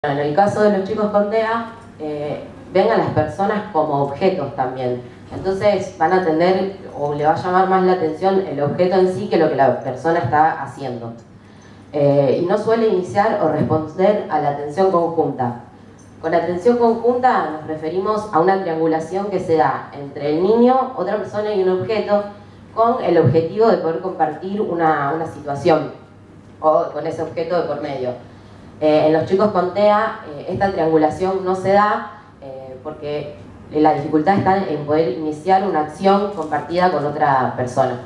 En el caso de los chicos con TEA, ven a las personas como objetos también. Entonces van a tender, o le va a llamar más la atención el objeto en sí que lo que la persona está haciendo. Y no suele iniciar o responder a la atención conjunta. Con atención conjunta nos referimos a una triangulación que se da entre el niño, otra persona y un objeto, con el objetivo de poder compartir una situación, o con ese objeto de por medio. En los chicos con TEA esta triangulación no se da porque la dificultad está en poder iniciar una acción compartida con otra persona.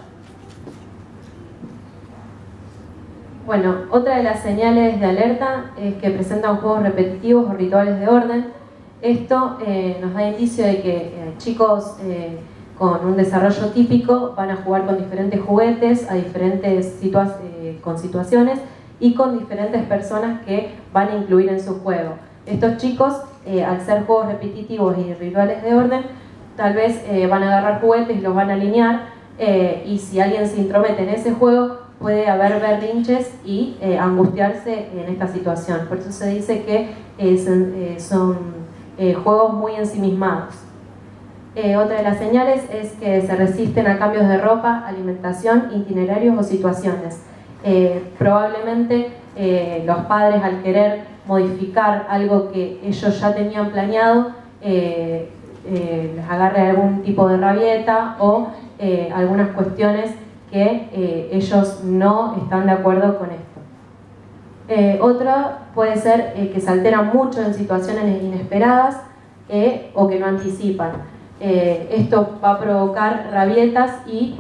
Bueno, otra de las señales de alerta es que presentan juegos repetitivos o rituales de orden. Esto nos da indicio de que chicos con un desarrollo típico van a jugar con diferentes juguetes, a diferentes situaciones y con diferentes personas que van a incluir en su juego. Estos chicos, al ser juegos repetitivos y rituales de orden, tal vez van a agarrar juguetes y los van a alinear, y si alguien se intromete en ese juego, puede haber berrinches y angustiarse en esta situación. Por eso se dice que son juegos muy ensimismados. Otra de las señales es que se resisten a cambios de ropa, alimentación, itinerarios o situaciones. Probablemente los padres, al querer modificar algo que ellos ya tenían planeado, les agarre algún tipo de rabieta o algunas cuestiones que ellos no están de acuerdo con esto. Otra puede ser que se alteran mucho en situaciones inesperadas o que no anticipan. Esto va a provocar rabietas y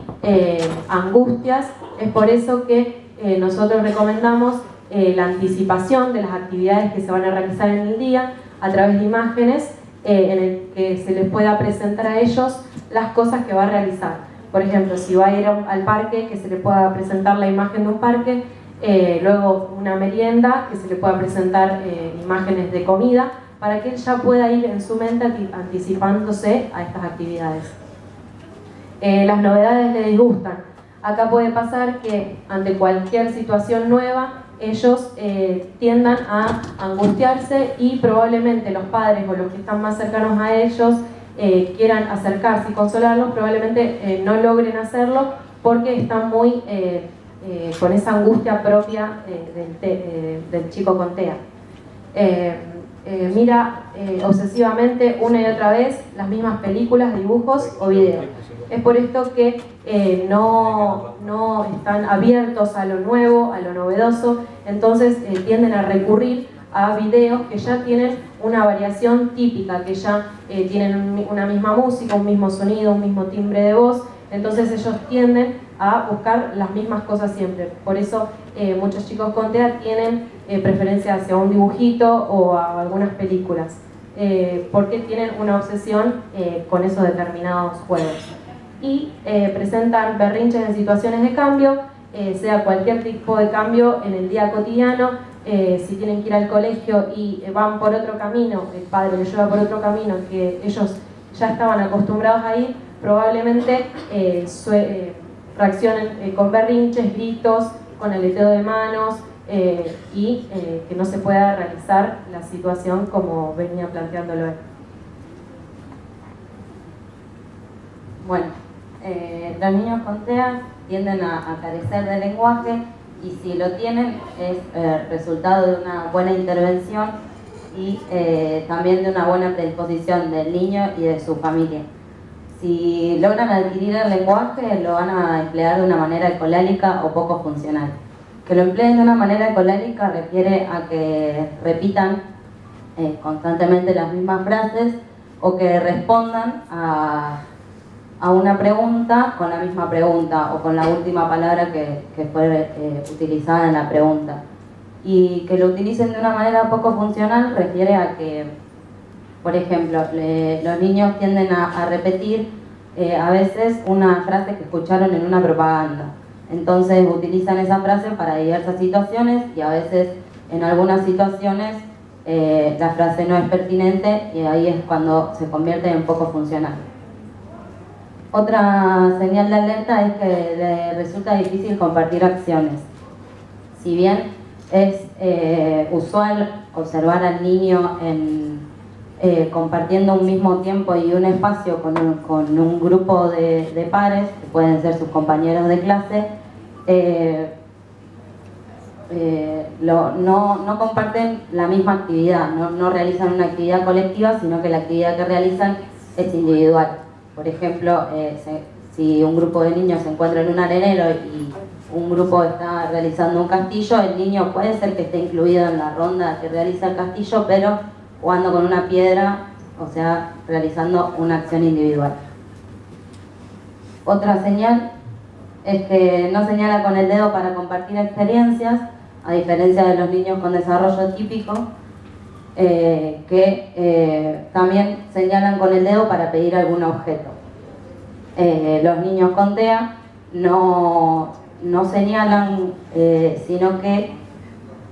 angustias. Es por eso que nosotros recomendamos la anticipación de las actividades que se van a realizar en el día a través de imágenes en el que se les pueda presentar a ellos las cosas que va a realizar. Por ejemplo, si va a ir al parque, que se le pueda presentar la imagen de un parque, luego una merienda, que se le pueda presentar imágenes de comida, para que él ya pueda ir en su mente anticipándose a estas actividades. Las novedades le disgustan. Acá puede pasar que ante cualquier situación nueva, ellos tiendan a angustiarse y probablemente los padres o los que están más cercanos a ellos quieran acercarse y consolarlos, probablemente no logren hacerlo porque están muy con esa angustia propia del chico con TEA. Mira obsesivamente una y otra vez las mismas películas, dibujos o videos. Es por esto que no están abiertos a lo nuevo, a lo novedoso, entonces tienden a recurrir a videos que ya tienen una variación típica, que ya tienen una misma música, un mismo sonido, un mismo timbre de voz, entonces ellos tienden a buscar las mismas cosas siempre. Por eso muchos chicos con TEA tienen preferencia hacia un dibujito o a algunas películas, porque tienen una obsesión con esos determinados juegos. Y presentan berrinches en situaciones de cambio, sea cualquier tipo de cambio en el día cotidiano. Si tienen que ir al colegio y van por otro camino, el padre les lleva por otro camino que ellos ya estaban acostumbrados a ir, probablemente reaccionen con berrinches, gritos, con aleteo de manos y que no se pueda realizar la situación como venía planteándolo él. Bueno, los niños con TEA tienden a carecer de lenguaje, y si lo tienen es resultado de una buena intervención y también de una buena predisposición del niño y de su familia. Si logran adquirir el lenguaje, lo van a emplear de una manera ecolálica o poco funcional. Que lo empleen de una manera ecolálica refiere a que repitan constantemente las mismas frases o que respondan a una pregunta con la misma pregunta o con la última palabra que fue utilizada en la pregunta. Y que lo utilicen de una manera poco funcional refiere a que, por ejemplo, los niños tienden a repetir a veces una frase que escucharon en una propaganda. Entonces utilizan esa frase para diversas situaciones y a veces en algunas situaciones la frase no es pertinente y ahí es cuando se convierte en poco funcional. Otra señal de alerta es que le resulta difícil compartir acciones. Si bien Es usual observar al niño compartiendo un mismo tiempo y un espacio con un grupo de pares, que pueden ser sus compañeros de clase. No comparten la misma actividad, no realizan una actividad colectiva, sino que la actividad que realizan es individual. Por ejemplo, si un grupo de niños se encuentra en un arenero y un grupo está realizando un castillo, el niño puede ser que esté incluido en la ronda que realiza el castillo, pero jugando con una piedra, o sea, realizando una acción individual. Otra señal es que no señala con el dedo para compartir experiencias, a diferencia de los niños con desarrollo típico, que también señalan con el dedo para pedir algún objeto. Los niños con TEA no señalan, sino que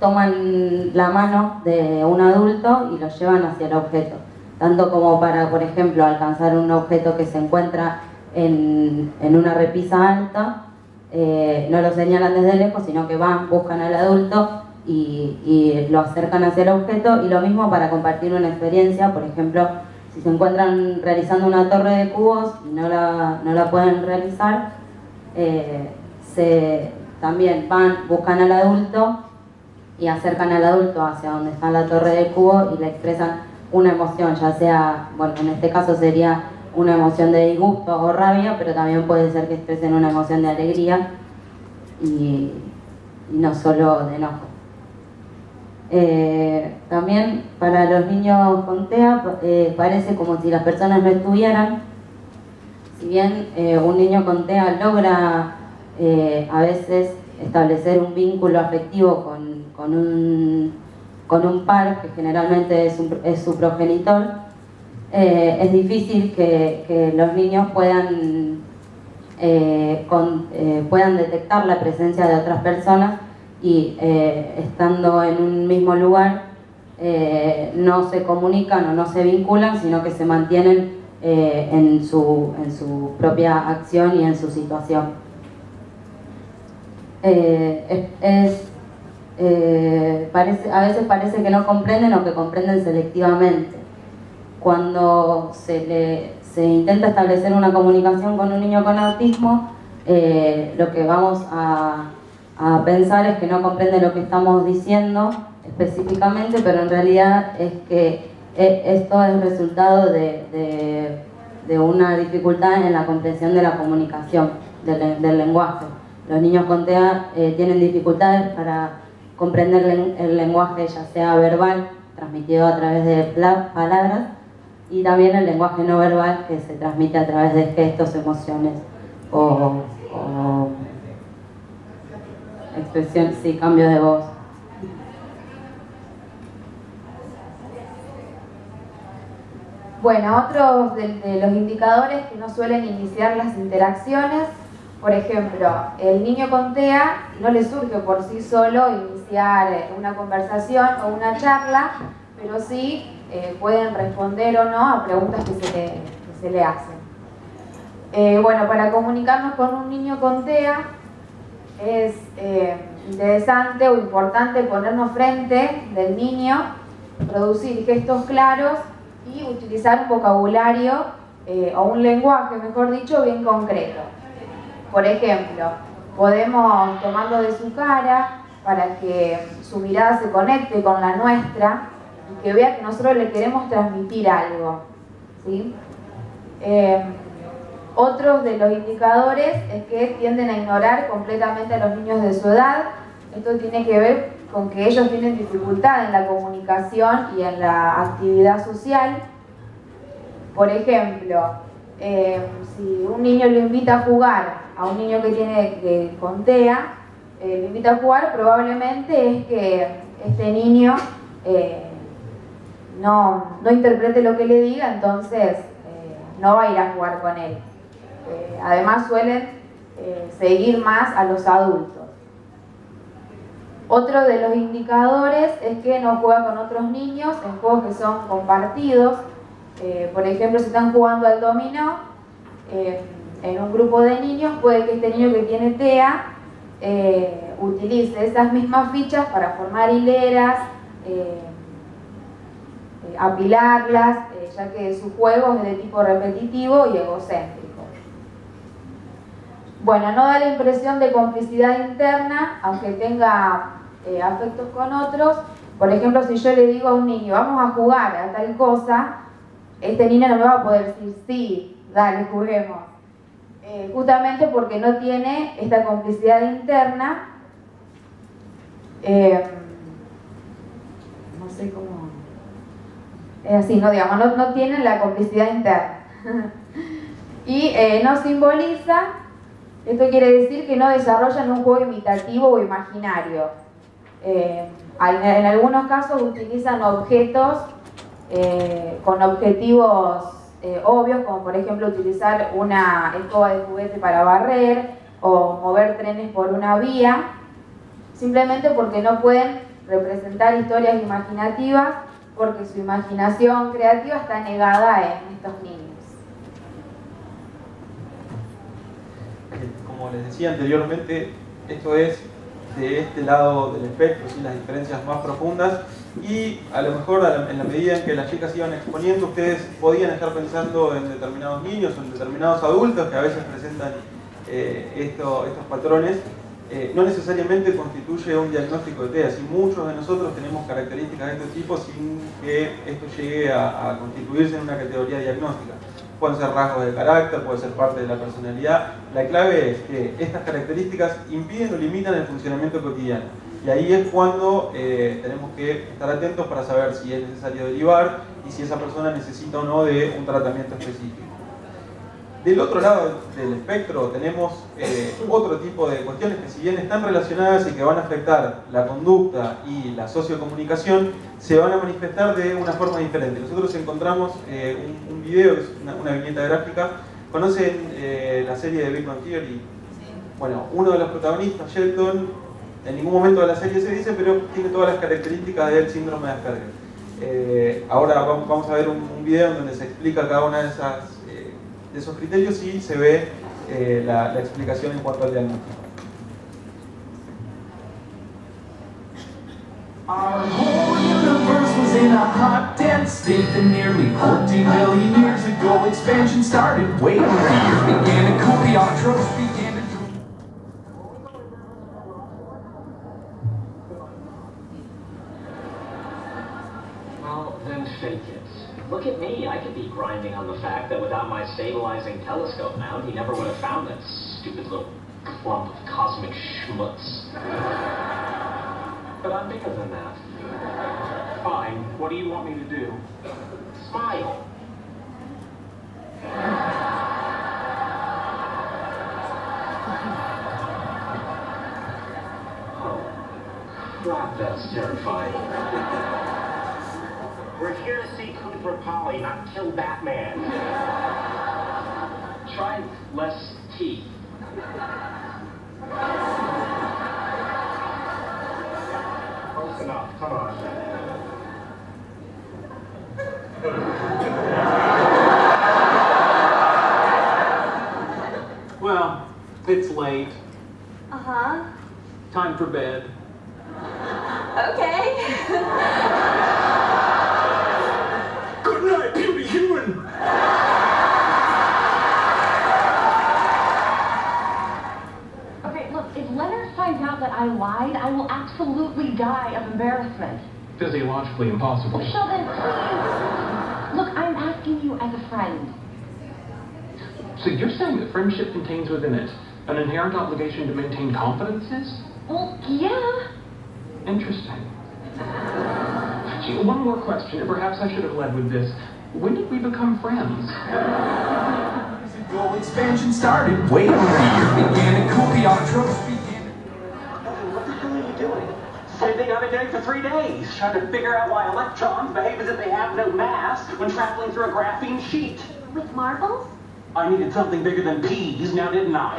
toman la mano de un adulto y lo llevan hacia el objeto, tanto como para, por ejemplo, alcanzar un objeto que se encuentra en una repisa alta. No lo señalan desde lejos, sino que van, buscan al adulto y lo acercan hacia el objeto. Y lo mismo para compartir una experiencia. Por ejemplo, si se encuentran realizando una torre de cubos y no la pueden realizar, también van, buscan al adulto y acercan al adulto hacia donde está la torre de cubo y le expresan una emoción, ya sea, bueno, en este caso sería una emoción de disgusto o rabia, pero también puede ser que expresen una emoción de alegría y no solo de enojo. También para los niños con TEA parece como si las personas no estuvieran. Si bien un niño con TEA logra a veces establecer un vínculo afectivo con un par, que generalmente es su progenitor, es difícil que los niños puedan detectar la presencia de otras personas y estando en un mismo lugar no se comunican o no se vinculan, sino que se mantienen en su propia acción y en su situación. A veces parece que no comprenden o que comprenden selectivamente. Cuando se intenta establecer una comunicación con un niño con autismo, lo que vamos a pensar es que no comprende lo que estamos diciendo específicamente, pero en realidad es que esto es resultado de una dificultad en la comprensión de la comunicación, del lenguaje. Los niños con TEA tienen dificultades para comprender el lenguaje, ya sea verbal, transmitido a través de palabras, y también el lenguaje no verbal, que se transmite a través de gestos, emociones o expresión, sí, cambios de voz. Bueno, otros de los indicadores que no suelen iniciar las interacciones, por ejemplo, el niño con TEA no le surge por sí solo iniciar una conversación o una charla, pero sí pueden responder o no a preguntas que se le hacen. Bueno, para comunicarnos con un niño con TEA es interesante o importante ponernos frente del niño, producir gestos claros y utilizar un vocabulario o un lenguaje, mejor dicho, bien concreto. Por ejemplo, podemos tomarlo de su cara para que su mirada se conecte con la nuestra y que vea que nosotros le queremos transmitir algo, ¿sí? Otros de los indicadores es que tienden a ignorar completamente a los niños de su edad. Esto tiene que ver con que ellos tienen dificultad en la comunicación y en la actividad social. Por ejemplo, si un niño lo invita a jugar a un niño que tiene con TEA, lo invita a jugar, probablemente es que este niño no interprete lo que le diga, entonces no va a ir a jugar con él. Además suelen seguir más a los adultos. Otro de los indicadores es que no juega con otros niños en juegos que son compartidos. Por ejemplo, si están jugando al dominó en un grupo de niños, puede que este niño que tiene TEA utilice esas mismas fichas para formar hileras, apilarlas, ya que su juego es de tipo repetitivo y egocéntrico. Bueno, no da la impresión de complicidad interna, aunque tenga afectos con otros. Por ejemplo, si yo le digo a un niño, vamos a jugar a tal cosa, este niño no me va a poder decir, sí, dale, juguemos. Justamente porque no tiene esta complicidad interna. No sé cómo... Es así, no digamos, no tienen la complicidad interna. Y no simboliza, esto quiere decir que no desarrollan un juego imitativo o imaginario. En algunos casos utilizan objetos con objetivos obvios, como por ejemplo utilizar una escoba de juguete para barrer o mover trenes por una vía, simplemente porque no pueden representar historias imaginativas, porque su imaginación creativa está negada en estos niños. Como les decía anteriormente, esto es de este lado del espectro, ¿sí? Las diferencias más profundas, y a lo mejor en la medida en que las chicas iban exponiendo, ustedes podían estar pensando en determinados niños o en determinados adultos que a veces presentan estos patrones. No necesariamente constituye un diagnóstico de TEA, y muchos de nosotros tenemos características de este tipo sin que esto llegue a constituirse en una categoría diagnóstica. Pueden ser rasgos de carácter, puede ser parte de la personalidad. La clave es que estas características impiden o limitan el funcionamiento cotidiano. Y ahí es cuando tenemos que estar atentos para saber si es necesario derivar y si esa persona necesita o no de un tratamiento específico. Del otro lado del espectro tenemos otro tipo de cuestiones que, si bien están relacionadas y que van a afectar la conducta y la sociocomunicación, se van a manifestar de una forma diferente. Nosotros encontramos un video, es una viñeta gráfica. ¿Conocen la serie de Big Bang Theory? Bueno, uno de los protagonistas, Sheldon, en ningún momento de la serie se dice, pero tiene todas las características del síndrome de Asperger. Ahora vamos a ver un video en donde se explica cada una de esos criterios y se ve la explicación en cuanto al diagnóstico. Our whole universe was in a hot, dense state that nearly 14 billion years ago expansion started. Way over here began to cool, the autotrophs began to drool. Well, then fake it. Look at me, I could be grinding on the fact that without my stabilizing telescope mount, he never would have found that stupid little clump of cosmic schmutz. But I'm bigger than that. Fine, what do you want me to do? Smile. Oh, crap, that's terrifying. We're here to see Cooper Polly, not kill Batman. Try less teeth. Close enough, come on. Well, it's late. Uh-huh. Time for bed. Okay. Good night, beauty human! Okay, look, if Leonard finds out that I lied, I will absolutely die of embarrassment. Physiologically impossible. Sheldon, please. Look, I'm asking you as a friend. So you're saying that friendship contains within it an inherent obligation to maintain confidences? Well, yeah. Interesting. Gee, one more question, and perhaps I should have led with this. When did we become friends? Expansion started way over here. Began to cool, the autotrophs began to... What the hell are you doing? Same thing I've been doing for 3 days, trying to figure out why electrons behave as if they have no mass when traveling through a graphene sheet. With marbles? I needed something bigger than peas, now didn't I?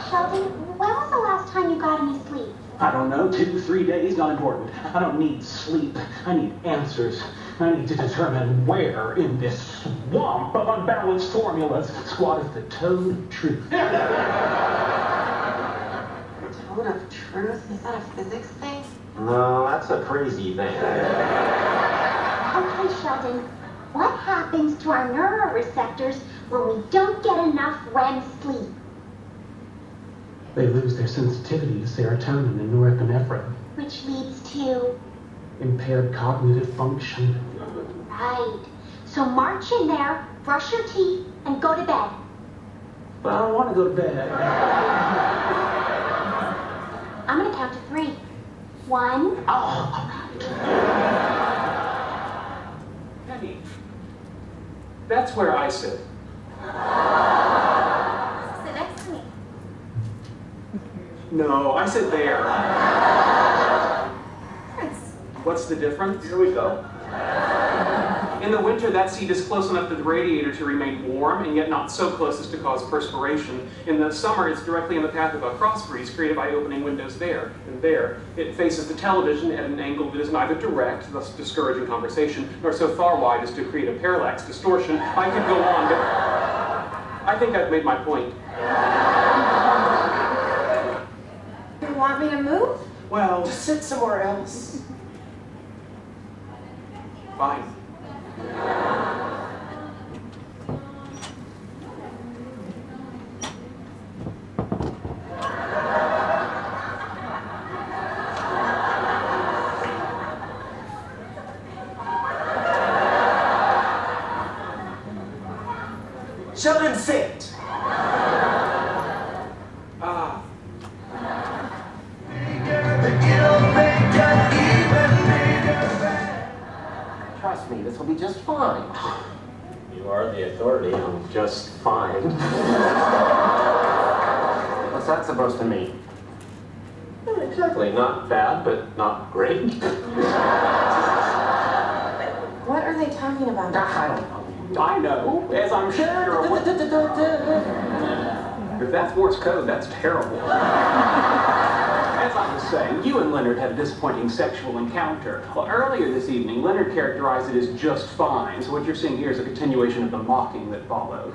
Sheldon, when was the last time you got any sleep? I don't know, 2, 3 days, not important. I don't need sleep, I need answers. I need to determine where in this swamp of unbalanced formulas squatteth the toad of truth. abode of truth? Is that a physics thing? No, that's a crazy thing. Okay, Sheldon, what happens to our neuroreceptors when we don't get enough REM sleep? They lose their sensitivity to serotonin and norepinephrine. Which leads to... impaired cognitive function. Right. So march in there, brush your teeth, and go to bed. But I don't want to go to bed. I'm gonna count to 3. 1. Penny, that's where I sit. Sit next to me. No, I sit there. What's the difference? Here we go. In the winter, that seat is close enough to the radiator to remain warm, and yet not so close as to cause perspiration. In the summer, it's directly in the path of a cross breeze created by opening windows there and there. It faces the television at an angle that is neither direct, thus discouraging conversation, nor so far wide as to create a parallax distortion. I could go on, but I think I've made my point. You want me to move? Well, Just sit somewhere else. fine. Sheldon, sit. Ah. Trust me, this will be just fine. You are the authority on just fine. What's that supposed to mean? Exactly, not bad, but not great. What are they talking about? I don't know. I know, as I'm sure you're aware. If that's Morse code, that's terrible. As I was saying, you and Leonard had a disappointing sexual encounter. Well, earlier this evening, Leonard characterized it as just fine, so what you're seeing here is a continuation of the mocking that followed.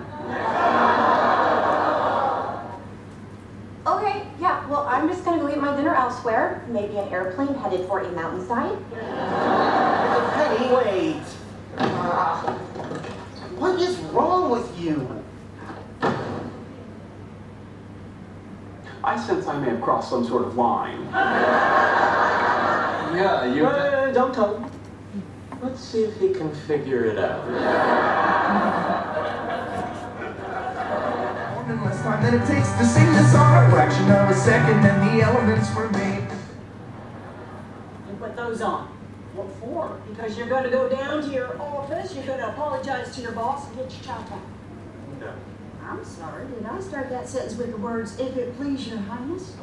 Okay, yeah, well, I'm just gonna go eat my dinner elsewhere. Maybe an airplane headed for a mountainside. Penny, wait. What is wrong with you? I sense I may have crossed some sort of line. Yeah, you... don't tell him. Let's see if he can figure it out. Less time than it takes to sing this song. A fraction of a second and the elements were made. You put those on. What for? Because you're going to go down to your office, you're going to apologize to your boss and get your child back. No. I'm sorry, did I start that sentence with the words, if it please your highness?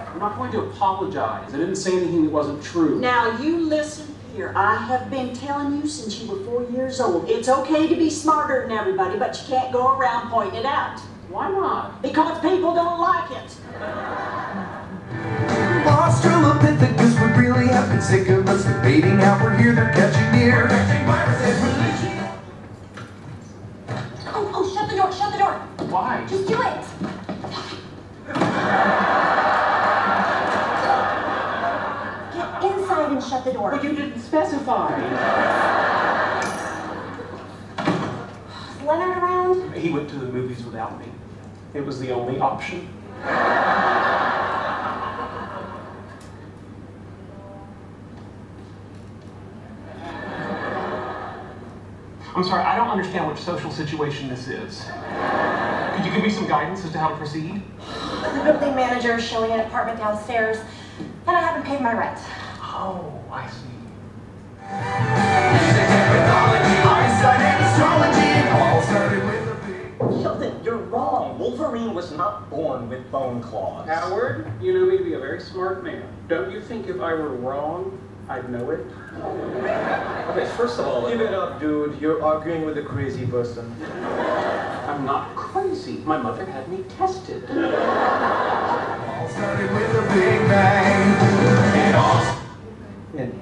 I'm not going to apologize. I didn't say anything that wasn't true. Now you listen here. I have been telling you since you were 4 years old. It's okay to be smarter than everybody, but you can't go around pointing it out. Why not? Because people don't like it. Australopithecus would really have been sick of us debating how we're here, they're catching near. Oh, shut the door, shut the door. Why? Just do it. Get inside and shut the door. But you didn't specify. Is Leonard around? He went to the movies without me. It was the only option. I'm sorry, I don't understand which social situation this is. Could you give me some guidance as to how to proceed? The building manager is showing an apartment downstairs, and I haven't paid my rent. Oh, I see. Sheldon, you're wrong. Wolverine was not born with bone claws. Howard, you know me to be a very smart man. Don't you think if I were wrong, I'd know it? Okay, first of all, give it up, dude. You're arguing with a crazy person. I'm not crazy. My mother had me tested. All started with a big bang. It all... Bien,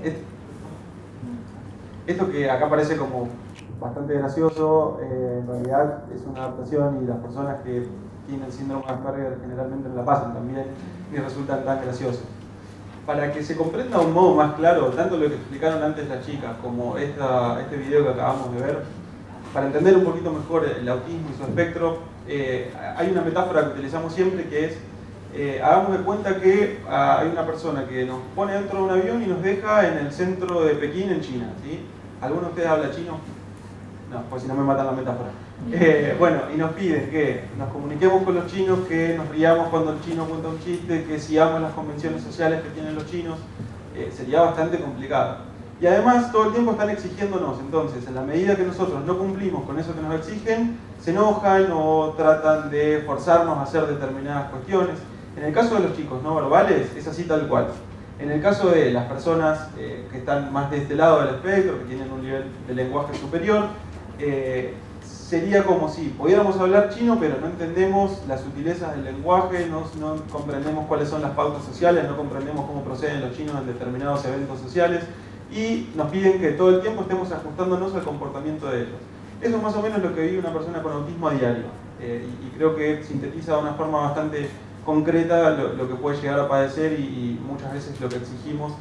esto que acá parece como bastante gracioso, en realidad es una adaptación y las personas que tienen síndrome de Asperger generalmente no la pasan tan bien ni resultan tan graciosos. Para que se comprenda de un modo más claro tanto lo que explicaron antes las chicas como este video que acabamos de ver, para entender un poquito mejor el autismo y su espectro, hay una metáfora que utilizamos siempre que es hagamos de cuenta que hay una persona que nos pone dentro de un avión y nos deja en el centro de Pekín, en China, ¿sí? ¿Alguno de ustedes habla chino? No, pues si no me matan la metáfora. Bueno, y nos piden que nos comuniquemos con los chinos, que nos riamos cuando el chino cuenta un chiste, que sigamos las convenciones sociales que tienen los chinos. Sería bastante complicado. Y además todo el tiempo están exigiéndonos, entonces en la medida que nosotros no cumplimos con eso que nos exigen, se enojan o tratan de forzarnos a hacer determinadas cuestiones. En el caso de los chicos no verbales es así tal cual. En el caso de las personas que están más de este lado del espectro, que tienen un nivel de lenguaje superior, sería como si pudiéramos hablar chino, pero no entendemos las sutilezas del lenguaje, no comprendemos cuáles son las pautas sociales, no comprendemos cómo proceden los chinos en determinados eventos sociales, y nos piden que todo el tiempo estemos ajustándonos al comportamiento de ellos. Eso es más o menos lo que vive una persona con autismo a diario, y creo que sintetiza de una forma bastante concreta lo que puede llegar a padecer y muchas veces lo que exigimos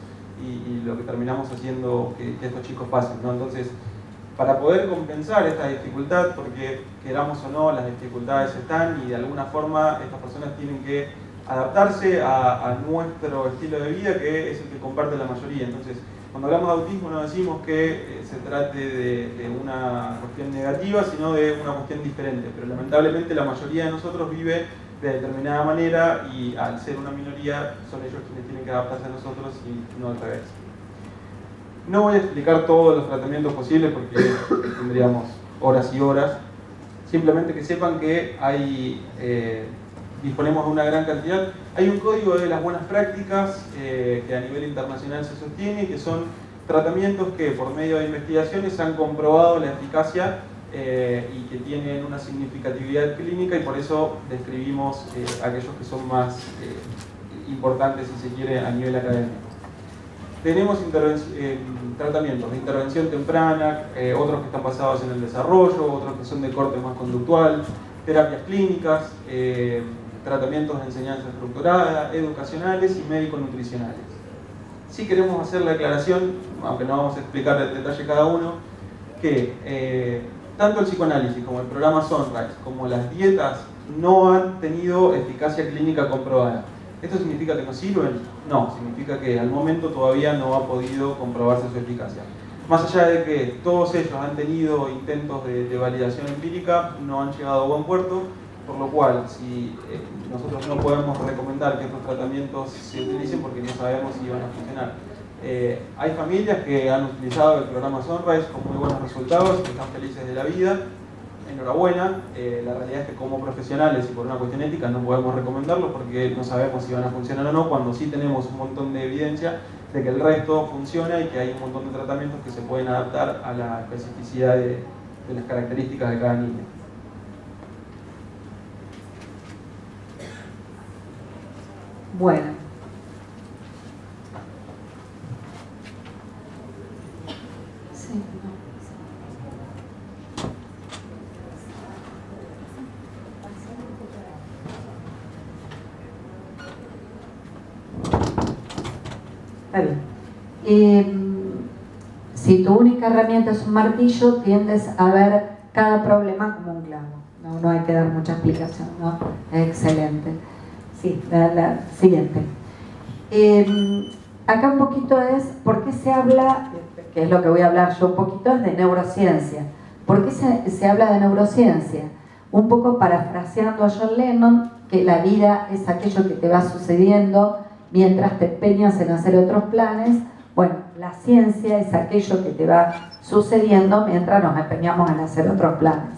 y lo que terminamos haciendo que estos chicos pasen, ¿no? Entonces, para poder compensar esta dificultad, porque queramos o no, las dificultades están y de alguna forma estas personas tienen que adaptarse a nuestro estilo de vida, que es el que comparte la mayoría. Entonces, cuando hablamos de autismo no decimos que se trate de una cuestión negativa, sino de una cuestión diferente, pero lamentablemente la mayoría de nosotros vive de determinada manera y al ser una minoría son ellos quienes tienen que adaptarse a nosotros y no al revés. No voy a explicar todos los tratamientos posibles porque tendríamos horas y horas. Simplemente que sepan que disponemos de una gran cantidad. Hay un código de las buenas prácticas que a nivel internacional se sostiene, que son tratamientos que por medio de investigaciones han comprobado la eficacia y que tienen una significatividad clínica, y por eso describimos aquellos que son más importantes, si se quiere, a nivel académico. Tenemos tratamientos de intervención temprana, otros que están basados en el desarrollo, otros que son de corte más conductual, terapias clínicas, tratamientos de enseñanza estructurada, educacionales y médico-nutricionales. Sí queremos hacer la aclaración, aunque no vamos a explicar en detalle cada uno, que tanto el psicoanálisis como el programa Sunrise, como las dietas, no han tenido eficacia clínica comprobada. ¿Esto significa que no sirven? No, significa que al momento todavía no ha podido comprobarse su eficacia. Más allá de que todos ellos han tenido intentos de validación empírica, no han llegado a buen puerto, por lo cual si nosotros no podemos recomendar que estos tratamientos se utilicen porque no sabemos si van a funcionar. Hay familias que han utilizado el programa Sunrise con muy buenos resultados, que están felices de la vida. Enhorabuena, la realidad es que como profesionales y por una cuestión ética no podemos recomendarlo porque no sabemos si van a funcionar o no, cuando sí tenemos un montón de evidencia de que el resto funciona y que hay un montón de tratamientos que se pueden adaptar a la especificidad de las características de cada niño. Bueno. Sí, Está bien. Si tu única herramienta es un martillo, tiendes a ver cada problema como un clavo. No hay que dar mucha explicación, ¿no? Excelente. Sí, la siguiente. Acá un poquito es, ¿por qué se habla, que es lo que voy a hablar yo un poquito, es de neurociencia? ¿Por qué se habla de neurociencia? Un poco parafraseando a John Lennon, que la vida es aquello que te va sucediendo mientras te empeñas en hacer otros planes. Bueno, la ciencia es aquello que te va sucediendo mientras nos empeñamos en hacer otros planes.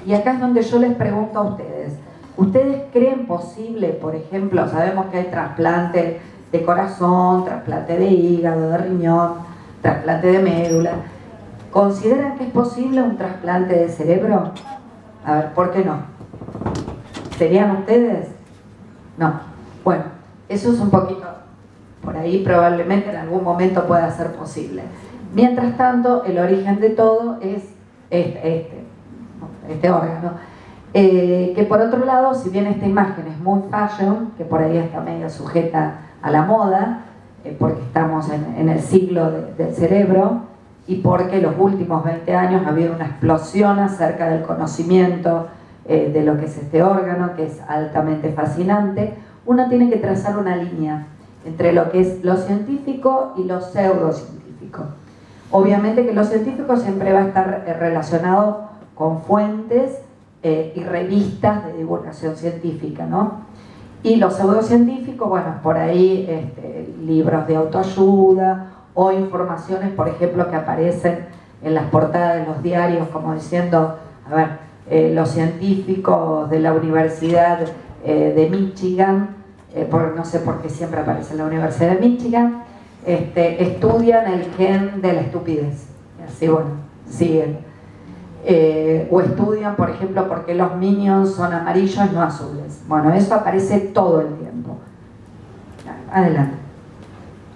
Y acá es donde yo les pregunto a ustedes, ¿ustedes creen posible, por ejemplo, sabemos que hay trasplante de corazón, trasplante de hígado, de riñón, trasplante de médula? ¿Consideran que es posible un trasplante de cerebro? A ver, ¿por qué no? ¿Serían ustedes? No. Bueno, eso es un poquito, por ahí probablemente en algún momento pueda ser posible. Mientras tanto, el origen de todo es este órgano. Que por otro lado, si bien esta imagen es muy fashion, que por ahí está medio sujeta a la moda, porque estamos en el siglo del cerebro y porque los últimos 20 años ha habido una explosión acerca del conocimiento de lo que es este órgano, que es altamente fascinante, uno tiene que trazar una línea entre lo que es lo científico y lo pseudocientífico. Obviamente que lo científico siempre va a estar relacionado con fuentes y revistas de divulgación científica, ¿no? Y lo pseudocientífico, bueno, por ahí libros de autoayuda o informaciones, por ejemplo, que aparecen en las portadas de los diarios como diciendo, a ver, los científicos de la Universidad de Michigan, no sé por qué siempre aparece en la Universidad de Michigan, estudian el gen de la estupidez. Y así, bueno, siguen. O estudian, por ejemplo, por qué los Minions son amarillos, no azules. Bueno, eso aparece todo el tiempo. Adelante.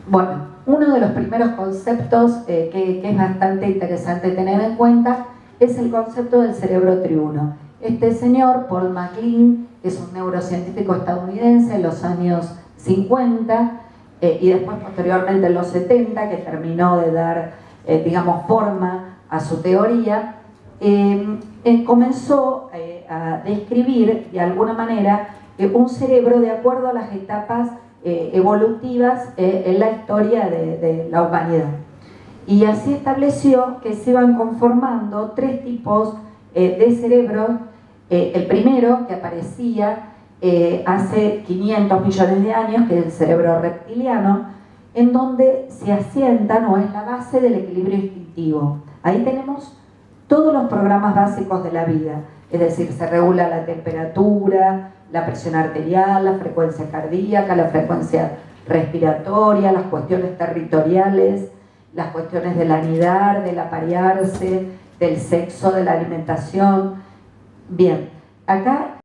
Bueno, uno de los primeros conceptos que es bastante interesante tener en cuenta es el concepto del cerebro triuno. Este señor, Paul MacLean, es un neurocientífico estadounidense en los años 50 y después posteriormente en los 70, que terminó de dar, digamos, forma a su teoría. Comenzó a describir de alguna manera un cerebro de acuerdo a las etapas evolutivas en la historia de la humanidad. Y así estableció que se iban conformando tres tipos de cerebros. El primero, que aparecía hace 500 millones de años, que es el cerebro reptiliano, en donde se asientan o es la base del equilibrio instintivo. Ahí tenemos todos los programas básicos de la vida, es decir, se regula la temperatura, la presión arterial, la frecuencia cardíaca, la frecuencia respiratoria, las cuestiones territoriales, las cuestiones del anidar, del aparearse, del sexo, de la alimentación. Bien, acá